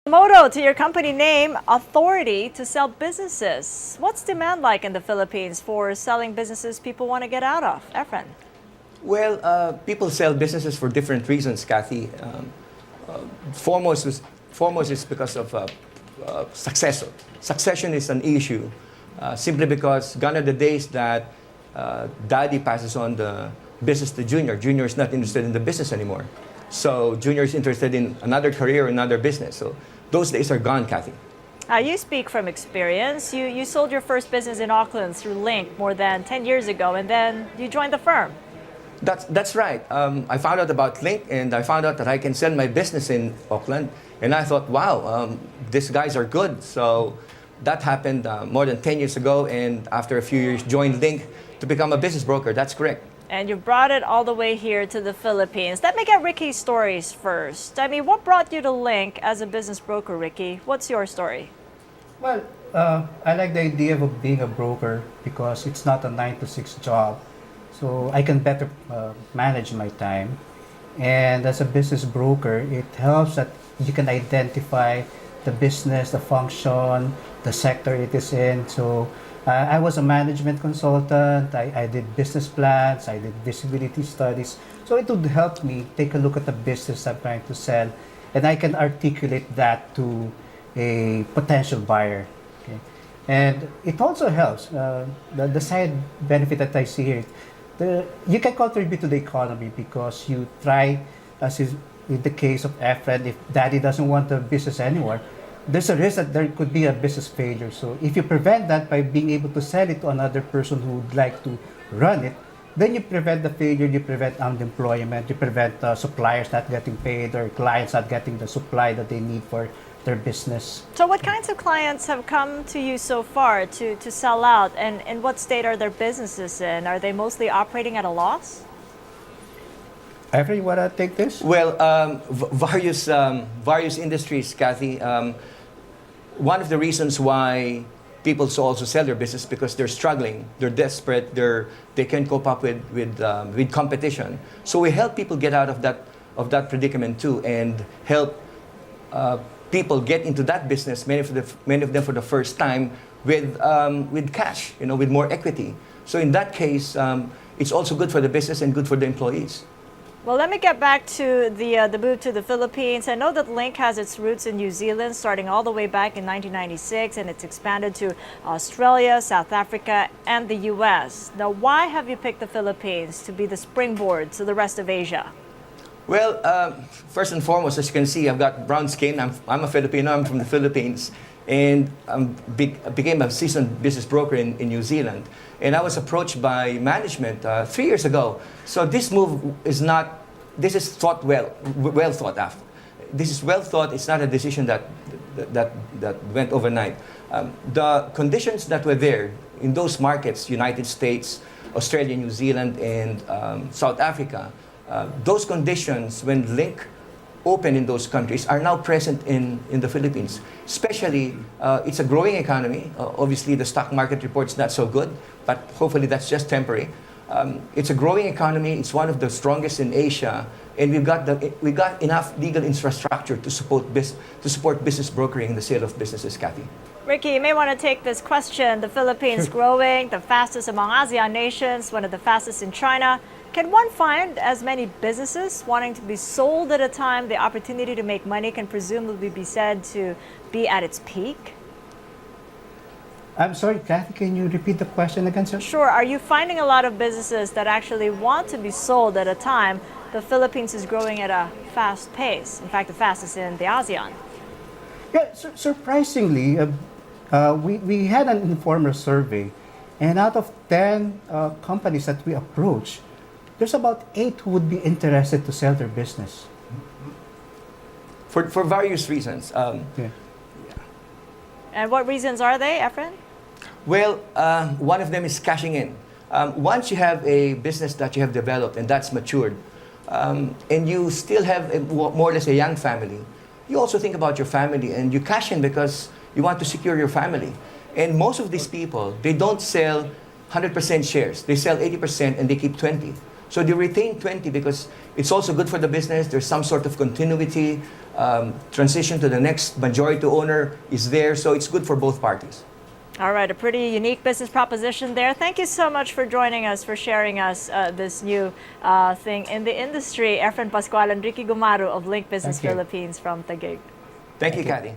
Motto to your company name, authority to sell businesses. What's demand like in the Philippines for selling businesses people want to get out of? Efren. Well, people sell businesses for different reasons, Kathy. Foremost is because of succession. Succession is an issue simply because gone are the days that daddy passes on the business to junior. Junior is not interested in the business anymore. So junior is interested in another career, another business. So those days are gone, Kathy. You speak from experience. You sold your first business in Auckland through Link more than 10 years ago, and then you joined the firm. That's right. I found out about Link, and I found out that I can sell my business in Auckland. And I thought, wow, these guys are good. So that happened more than 10 years ago, and after a few years, joined Link to become a business broker. That's correct. And you brought it all the way here to the Philippines. Let me get Ricky's stories first. I mean, what brought you to Link as a business broker, Ricky? What's your story? Well, I like the idea of being a broker because it's not a 9 to 6 job. So I can better manage my time. And as a business broker, it helps that you can identify the business, the function, the sector it is in. So I was a management consultant. I did business plans. I did visibility studies. So it would help me take a look at the business I'm trying to sell. And I can articulate that to a potential buyer. Okay? And it also helps. The side benefit that I see here, you can contribute to the economy because you try, as is in the case of Efren, if daddy doesn't want the business anymore, there's a risk that there could be a business failure. So if you prevent that by being able to sell it to another person who would like to run it, then you prevent the failure, you prevent unemployment, you prevent suppliers not getting paid or clients not getting the supply that they need for their business. So what kinds of clients have come to you so far to sell out, and in what state are their businesses in? Are they mostly operating at a loss? Efren, you want to take this? Well, various industries, Kathy. One of the reasons why people also sell their business because they're struggling, they're desperate, they can't cope up with competition. So we help people get out of that predicament too, and help people get into that business. Many of them for the first time with cash, with more equity. So in that case, it's also good for the business and good for the employees. Well, let me get back to the move to the Philippines. I know that Link has its roots in New Zealand, starting all the way back in 1996, and it's expanded to Australia, South Africa, and the U.S. Now, why have you picked the Philippines to be the springboard to the rest of Asia? Well, first and foremost, as you can see, I've got brown skin. I'm a Filipino. I'm from the Philippines, and I became a seasoned business broker in New Zealand. And I was approached by management 3 years ago. So this move is not. This is well thought after. This is well thought. It's not a decision that went overnight. The conditions that were there in those markets, United States, Australia, New Zealand, and South Africa, those conditions when Link opened in those countries are now present in the Philippines. Especially, it's a growing economy. Obviously, the stock market report's not so good, but hopefully that's just temporary. It's a growing economy. It's one of the strongest in Asia, and we got enough legal infrastructure to support business brokering and the sale of businesses, Kathy. Ricky, you may want to take this question. The Philippines growing, the fastest among ASEAN nations, one of the fastest in China. Can one find as many businesses wanting to be sold at a time? The opportunity to make money can presumably be said to be at its peak. I'm sorry, Kathy, can you repeat the question again, sir? Sure. Are you finding a lot of businesses that actually want to be sold at a time? The Philippines is growing at a fast pace. In fact, the fastest in the ASEAN. Yeah, surprisingly, we had an informal survey, and out of 10 companies that we approached, there's about 8 who would be interested to sell their business. For various reasons. Yeah. And what reasons are they, Efren? Well, one of them is cashing in. Once you have a business that you have developed and that's matured, and you still have more or less a young family, you also think about your family and you cash in because you want to secure your family. And most of these people, they don't sell 100% shares. They sell 80% and they keep 20. So they retain 20 because it's also good for the business. There's some sort of continuity. Transition to the next majority owner is there, so it's good for both parties. All right, a pretty unique business proposition there. Thank you so much for joining us, for sharing us this new thing in the industry. Efren Pascual and Ricky Gumaru of Link Business Thank you. Philippines from Taguig. Thank you, Cathy.